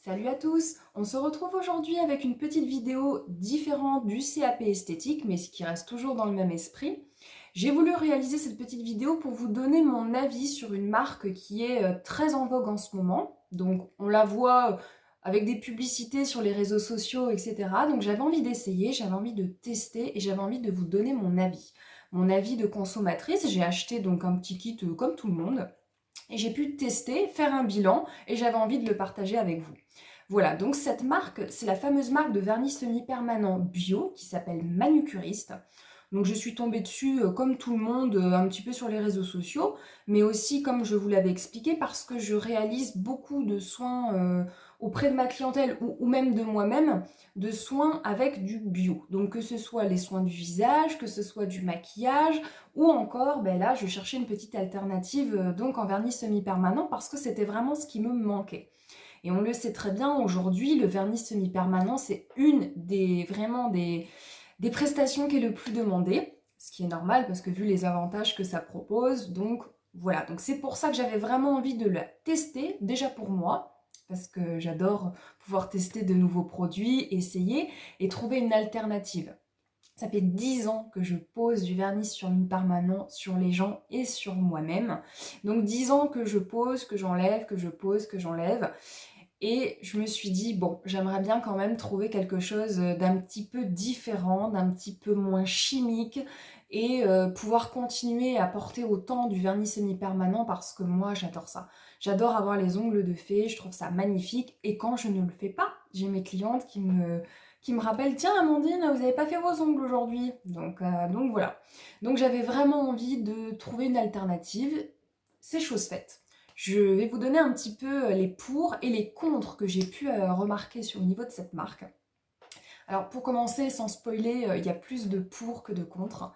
Salut à tous! On se retrouve aujourd'hui avec une petite vidéo différente du CAP esthétique, mais ce qui reste toujours dans le même esprit. J'ai voulu réaliser cette petite vidéo pour vous donner mon avis sur une marque qui est très en vogue en ce moment. Donc on la voit avec des publicités sur les réseaux sociaux, etc. Donc j'avais envie d'essayer, j'avais envie de tester et j'avais envie de vous donner mon avis. Mon avis de consommatrice, j'ai acheté donc un petit kit comme tout le monde. Et j'ai pu tester, faire un bilan et j'avais envie de le partager avec vous. Voilà, donc cette marque, c'est la fameuse marque de vernis semi-permanent bio qui s'appelle Manucuriste. Donc je suis tombée dessus comme tout le monde un petit peu sur les réseaux sociaux, mais aussi comme je vous l'avais expliqué parce que je réalise beaucoup de soins auprès de ma clientèle ou même de moi-même, de soins avec du bio. Donc que ce soit les soins du visage, que ce soit du maquillage, ou encore, ben là, je cherchais une petite alternative donc en vernis semi-permanent parce que c'était vraiment ce qui me manquait. Et on le sait très bien, aujourd'hui, le vernis semi-permanent, c'est une des vraiment des prestations qui est le plus demandée, ce qui est normal parce que vu les avantages que ça propose, donc voilà. Donc c'est pour ça que j'avais vraiment envie de la tester, déjà pour moi, parce que j'adore pouvoir tester de nouveaux produits, essayer et trouver une alternative. Ça fait 10 ans que je pose du vernis semi-permanent sur les gens et sur moi-même. Donc 10 ans que je pose, que j'enlève, que je pose, que j'enlève. Et je me suis dit, bon, j'aimerais bien quand même trouver quelque chose d'un petit peu différent, d'un petit peu moins chimique et pouvoir continuer à porter autant du vernis semi-permanent parce que moi, j'adore ça. J'adore avoir les ongles de fée, je trouve ça magnifique. Et quand je ne le fais pas, j'ai mes clientes qui me rappellent, tiens Amandine, vous n'avez pas fait vos ongles aujourd'hui. Donc voilà. Donc j'avais vraiment envie de trouver une alternative. C'est chose faite. Je vais vous donner un petit peu les pour et les contre que j'ai pu remarquer au niveau de cette marque. Alors pour commencer, sans spoiler, il y a plus de pour que de contre.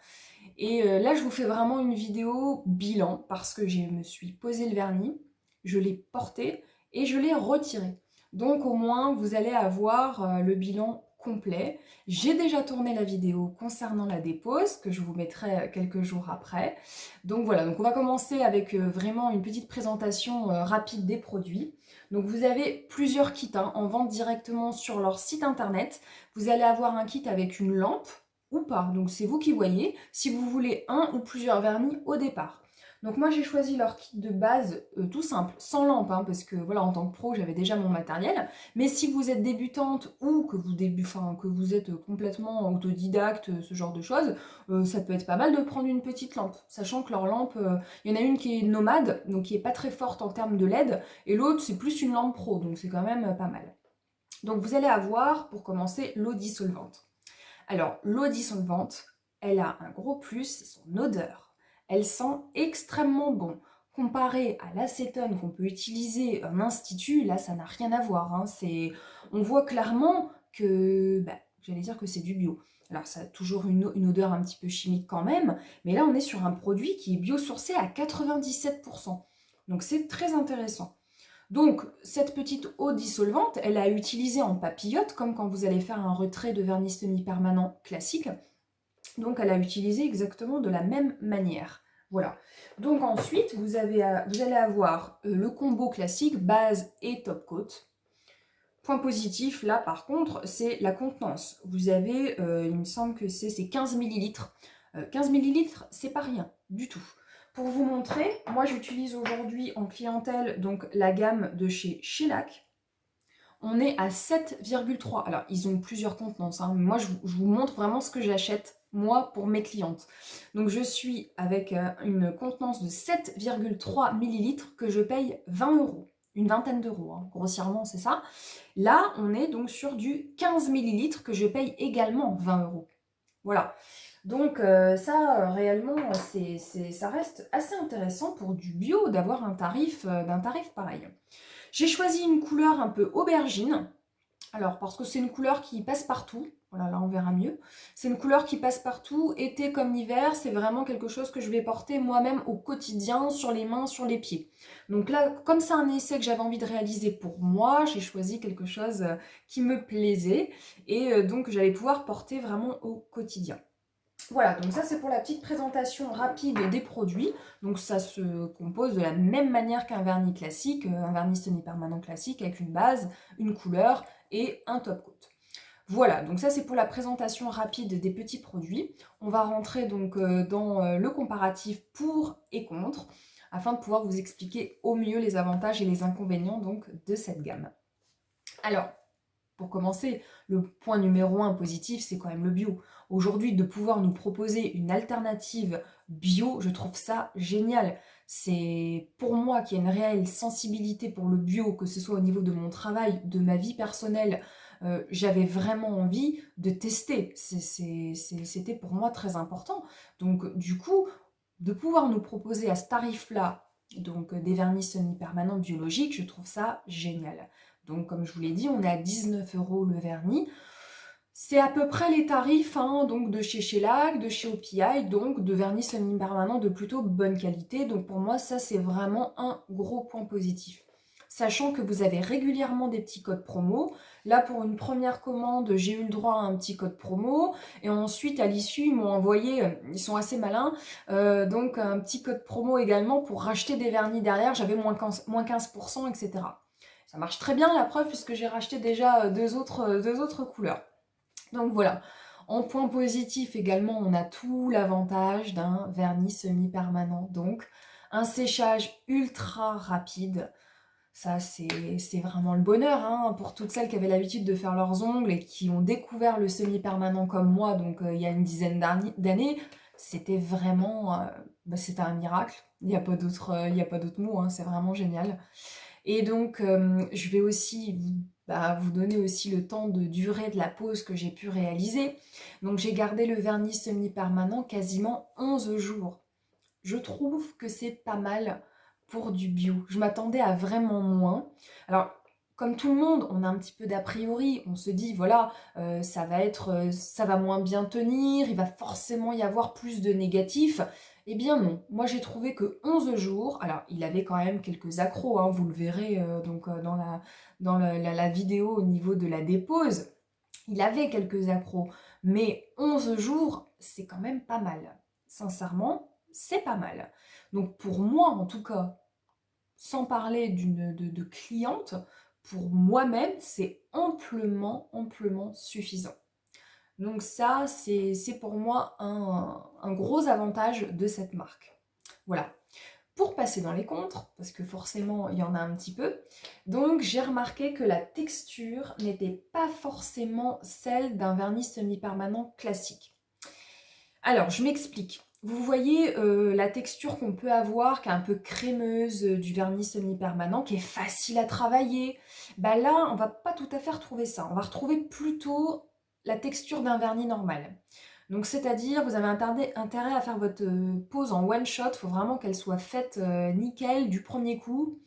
Et là, je vous fais vraiment une vidéo bilan parce que je me suis posé le vernis, je l'ai porté et je l'ai retiré. Donc au moins, vous allez avoir le bilan complet. J'ai déjà tourné la vidéo concernant la dépose que je vous mettrai quelques jours après. Donc voilà, donc on va commencer avec vraiment une petite présentation rapide des produits. Donc vous avez plusieurs kits en vente directement sur leur site internet. Vous allez avoir un kit avec une lampe ou pas. Donc c'est vous qui voyez si vous voulez un ou plusieurs vernis au départ. Donc moi j'ai choisi leur kit de base tout simple, sans lampe, parce que voilà, en tant que pro j'avais déjà mon matériel. Mais si vous êtes débutante ou que que vous êtes complètement autodidacte, ce genre de choses, ça peut être pas mal de prendre une petite lampe. Sachant que leur lampe, il y en a une qui est nomade, donc qui est pas très forte en termes de LED, et l'autre c'est plus une lampe pro, donc c'est quand même pas mal. Donc vous allez avoir, pour commencer, l'eau dissolvante. Alors, l'eau dissolvante, elle a un gros plus, c'est son odeur. Elle sent extrêmement bon. Comparé à l'acétone qu'on peut utiliser en institut, là, ça n'a rien à voir. On voit clairement que, j'allais dire que c'est du bio. Alors, ça a toujours une odeur un petit peu chimique quand même, mais là, on est sur un produit qui est biosourcé à 97%. Donc, c'est très intéressant. Donc, cette petite eau dissolvante, elle a utilisé en papillote, comme quand vous allez faire un retrait de vernis semi-permanent classique. Donc, elle a utilisé exactement de la même manière. Voilà. Donc ensuite, vous allez avoir le combo classique, base et top coat. Point positif, là, par contre, c'est la contenance. Vous avez, il me semble que c'est 15 millilitres. 15 millilitres, c'est pas rien du tout. Pour vous montrer, moi j'utilise aujourd'hui en clientèle donc la gamme de chez Shellac. On est à 7,3. Alors, ils ont plusieurs contenances. Moi, je vous montre vraiment ce que j'achète, moi, pour mes clientes. Donc, je suis avec une contenance de 7,3 millilitres que je paye 20 euros. Une vingtaine d'euros, grossièrement, c'est ça. Là, on est donc sur du 15 millilitres que je paye également 20 euros. Voilà. Donc ça, réellement, ça reste assez intéressant pour du bio d'avoir d'un tarif pareil. J'ai choisi une couleur un peu aubergine. Alors, parce que c'est une couleur qui passe partout. Voilà, là, on verra mieux. C'est une couleur qui passe partout, été comme hiver. C'est vraiment quelque chose que je vais porter moi-même au quotidien, sur les mains, sur les pieds. Donc là, comme c'est un essai que j'avais envie de réaliser pour moi, j'ai choisi quelque chose qui me plaisait. Et donc, j'allais pouvoir porter vraiment au quotidien. Voilà, donc ça c'est pour la petite présentation rapide des produits. Donc ça se compose de la même manière qu'un vernis classique, un vernis semi-permanent classique avec une base, une couleur et un top coat. Voilà, donc ça c'est pour la présentation rapide des petits produits. On va rentrer donc dans le comparatif pour et contre, afin de pouvoir vous expliquer au mieux les avantages et les inconvénients donc de cette gamme. Alors, pour commencer, le point numéro un positif, c'est quand même le bio. Aujourd'hui, de pouvoir nous proposer une alternative bio, je trouve ça génial. C'est pour moi qui ai une réelle sensibilité pour le bio, que ce soit au niveau de mon travail, de ma vie personnelle, j'avais vraiment envie de tester. C'était pour moi très important. Donc du coup, de pouvoir nous proposer à ce tarif-là, donc des vernis semi-permanents biologiques, je trouve ça génial. Donc comme je vous l'ai dit, on est à 19 € le vernis. C'est à peu près les tarifs hein, donc de chez Shellac, de chez OPI, donc de vernis semi-permanent de plutôt bonne qualité. Donc pour moi, ça c'est vraiment un gros point positif. Sachant que vous avez régulièrement des petits codes promo. Là, pour une première commande, j'ai eu le droit à un petit code promo. Et ensuite, à l'issue, ils m'ont envoyé, ils sont assez malins, donc un petit code promo également pour racheter des vernis derrière. J'avais moins 15%, etc. Ça marche très bien la preuve puisque j'ai racheté déjà deux autres couleurs. Donc voilà. En point positif également, on a tout l'avantage d'un vernis semi-permanent. Donc un séchage ultra rapide. Ça, c'est vraiment le bonheur hein, pour toutes celles qui avaient l'habitude de faire leurs ongles et qui ont découvert le semi-permanent comme moi, donc il y a une dizaine d'années. C'était vraiment c'était un miracle. Il n'y a pas d'autre mot, hein, c'est vraiment génial. Et donc, je vais aussi vous donner aussi le temps de durée de la pause que j'ai pu réaliser. Donc, j'ai gardé le vernis semi-permanent quasiment 11 jours. Je trouve que c'est pas mal pour du bio. Je m'attendais à vraiment moins. Alors, comme tout le monde, on a un petit peu d'a priori. On se dit, voilà, ça va moins bien tenir, il va forcément y avoir plus de négatifs. Eh bien non, moi j'ai trouvé que 11 jours, alors il avait quand même quelques accros, hein, vous le verrez dans la vidéo au niveau de la dépose, il avait quelques accros, mais 11 jours, c'est quand même pas mal. Sincèrement, c'est pas mal. Donc pour moi, en tout cas, sans parler de cliente, pour moi-même, c'est amplement suffisant. Donc ça, c'est pour moi un gros avantage de cette marque. Voilà. Pour passer dans les contres, parce que forcément il y en a un petit peu, donc j'ai remarqué que la texture n'était pas forcément celle d'un vernis semi-permanent classique. Alors, je m'explique. Vous voyez la texture qu'on peut avoir, qui est un peu crémeuse du vernis semi-permanent, qui est facile à travailler. Bah là, on va pas tout à fait retrouver ça. On va retrouver plutôt la texture d'un vernis normal. Donc, c'est-à-dire, vous avez intérêt à faire votre pose en one shot. Il faut vraiment qu'elle soit faite nickel du premier coup.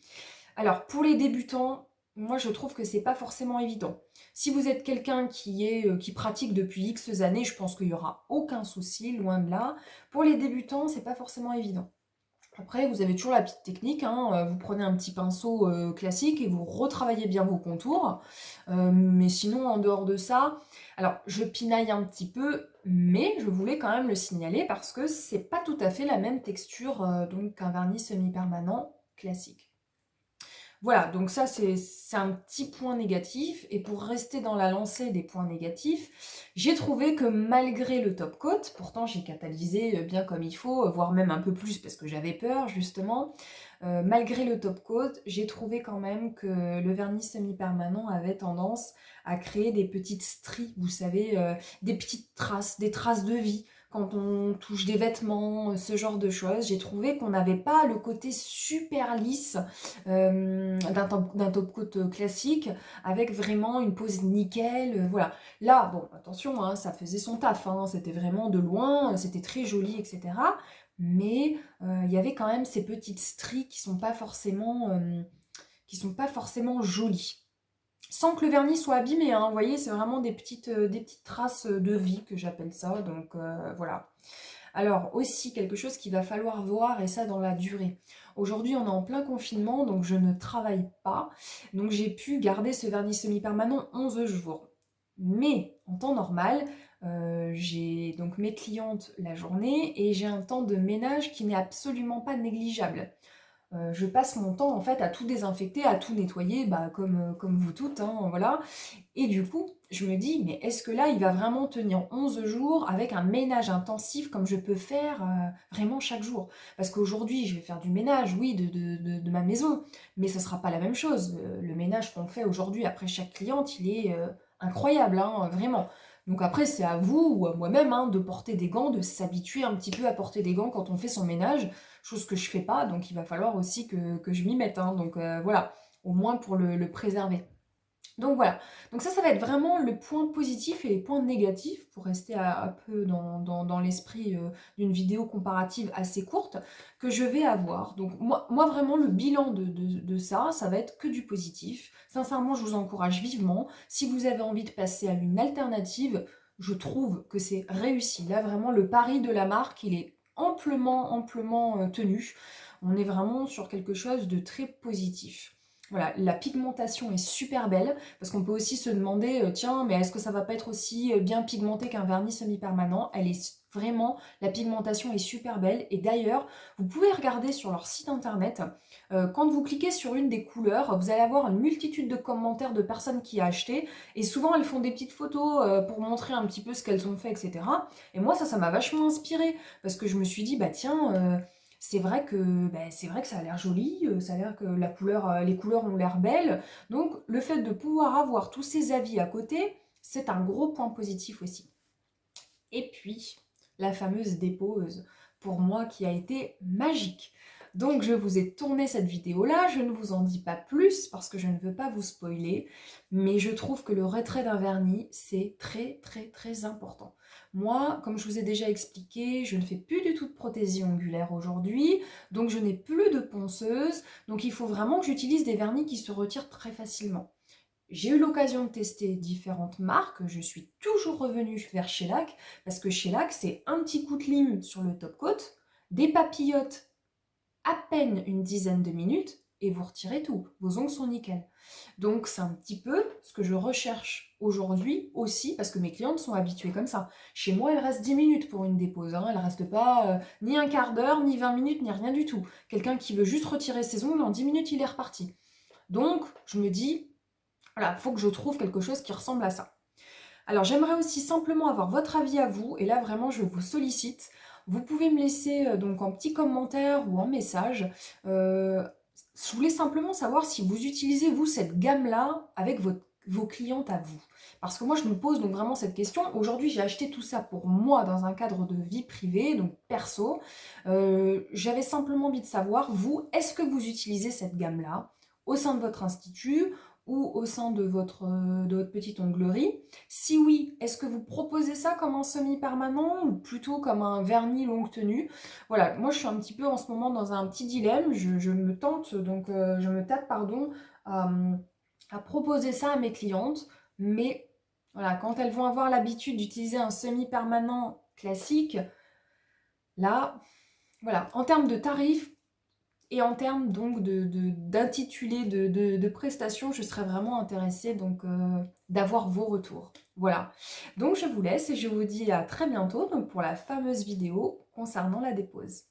Alors, pour les débutants, moi je trouve que c'est pas forcément évident. Si vous êtes quelqu'un qui pratique depuis X années, je pense qu'il n'y aura aucun souci, loin de là. Pour les débutants, c'est pas forcément évident. Après, vous avez toujours la petite technique, hein, vous prenez un petit pinceau classique et vous retravaillez bien vos contours. Mais sinon, en dehors de ça, alors je pinaille un petit peu, mais je voulais quand même le signaler parce que c'est pas tout à fait la même texture donc qu'un vernis semi-permanent classique. Voilà, donc ça c'est un petit point négatif. Et pour rester dans la lancée des points négatifs, j'ai trouvé que malgré le top coat, pourtant j'ai catalysé bien comme il faut, voire même un peu plus parce que j'avais peur justement, malgré le top coat, j'ai trouvé quand même que le vernis semi-permanent avait tendance à créer des petites stries, vous savez, des petites traces, des traces de vie quand on touche des vêtements, ce genre de choses. J'ai trouvé qu'on n'avait pas le côté super lisse d'un top coat classique avec vraiment une pose nickel. Voilà. Là, bon, attention, hein, ça faisait son taf. Hein, c'était vraiment de loin, c'était très joli, etc. Mais il y avait quand même ces petites stries qui sont pas forcément jolies. Sans que le vernis soit abîmé, hein, vous voyez, c'est vraiment des petites traces de vie que j'appelle ça. Donc voilà. Alors aussi quelque chose qu'il va falloir voir, et ça dans la durée. Aujourd'hui on est en plein confinement, donc je ne travaille pas. Donc j'ai pu garder ce vernis semi-permanent 11 jours. Mais en temps normal, j'ai donc mes clientes la journée et j'ai un temps de ménage qui n'est absolument pas négligeable. Je passe mon temps en fait à tout désinfecter, à tout nettoyer, bah, comme vous toutes, hein, voilà. Et du coup, je me dis: «Mais est-ce que là, il va vraiment tenir 11 jours avec un ménage intensif comme je peux faire, vraiment chaque jour?» Parce qu'aujourd'hui, je vais faire du ménage, oui, de ma maison, mais ça sera pas la même chose. Le ménage qu'on fait aujourd'hui après chaque cliente, il est, incroyable, hein, vraiment. Donc après, c'est à vous ou à moi-même, hein, de porter des gants, de s'habituer un petit peu à porter des gants quand on fait son ménage, chose que je fais pas, donc il va falloir aussi que je m'y mette, hein, donc voilà, au moins pour le préserver. Donc voilà, donc ça va être vraiment le point positif et les points négatifs pour rester un peu dans l'esprit d'une vidéo comparative assez courte que je vais avoir. Donc moi vraiment le bilan de ça, ça va être que du positif. Sincèrement, je vous encourage vivement. Si vous avez envie de passer à une alternative, je trouve que c'est réussi. Là vraiment le pari de la marque, il est amplement tenu. On est vraiment sur quelque chose de très positif. Voilà, la pigmentation est super belle, parce qu'on peut aussi se demander, tiens, mais est-ce que ça va pas être aussi bien pigmenté qu'un vernis semi-permanent? Elle est vraiment, la pigmentation est super belle, et d'ailleurs, vous pouvez regarder sur leur site internet, quand vous cliquez sur une des couleurs, vous allez avoir une multitude de commentaires de personnes qui ont acheté, et souvent elles font des petites photos pour montrer un petit peu ce qu'elles ont fait, etc. Et moi, ça m'a vachement inspirée, parce que je me suis dit, bah tiens, c'est vrai que ça a l'air joli, ça a l'air que la couleur, les couleurs ont l'air belles. Donc le fait de pouvoir avoir tous ces avis à côté, c'est un gros point positif aussi. Et puis, la fameuse dépose, pour moi qui a été magique. Donc je vous ai tourné cette vidéo-là, je ne vous en dis pas plus parce que je ne veux pas vous spoiler, mais je trouve que le retrait d'un vernis, c'est très important. Moi, comme je vous ai déjà expliqué, je ne fais plus du tout de prothésie ongulaire aujourd'hui, donc je n'ai plus de ponceuse, donc il faut vraiment que j'utilise des vernis qui se retirent très facilement. J'ai eu l'occasion de tester différentes marques, je suis toujours revenue vers Shellac, parce que Shellac, c'est un petit coup de lime sur le top coat, des papillotes à peine une dizaine de minutes, et vous retirez tout, vos ongles sont nickel. Donc c'est un petit peu ce que je recherche aujourd'hui aussi, parce que mes clientes sont habituées comme ça. Chez moi, elle reste 10 minutes pour une dépose, hein. Elle reste pas ni un quart d'heure, ni 20 minutes, ni rien du tout. Quelqu'un qui veut juste retirer ses ongles, en 10 minutes, il est reparti. Donc, je me dis, voilà, il faut que je trouve quelque chose qui ressemble à ça. Alors, j'aimerais aussi simplement avoir votre avis à vous, et là, vraiment, je vous sollicite. Vous pouvez me laisser donc en petit commentaire ou en message. Je voulais simplement savoir si vous utilisez, vous, cette gamme-là avec vos clientes à vous. Parce que moi, je me pose donc vraiment cette question. Aujourd'hui, j'ai acheté tout ça pour moi dans un cadre de vie privée, donc perso. J'avais simplement envie de savoir, vous, est-ce que vous utilisez cette gamme-là au sein de votre institut ou au sein de votre petite onglerie? Si oui, est-ce que vous proposez ça comme un semi-permanent ou plutôt comme un vernis longue tenue? Voilà, moi je suis un petit peu en ce moment dans un petit dilemme, je me tente, donc je me tâte, pardon, à, à proposer ça à mes clientes, mais voilà, quand elles vont avoir l'habitude d'utiliser un semi-permanent classique, là, voilà, en termes de tarifs, et en termes donc d'intitulé de prestations, je serais vraiment intéressée donc d'avoir vos retours. Voilà. Donc je vous laisse et je vous dis à très bientôt donc pour la fameuse vidéo concernant la dépose.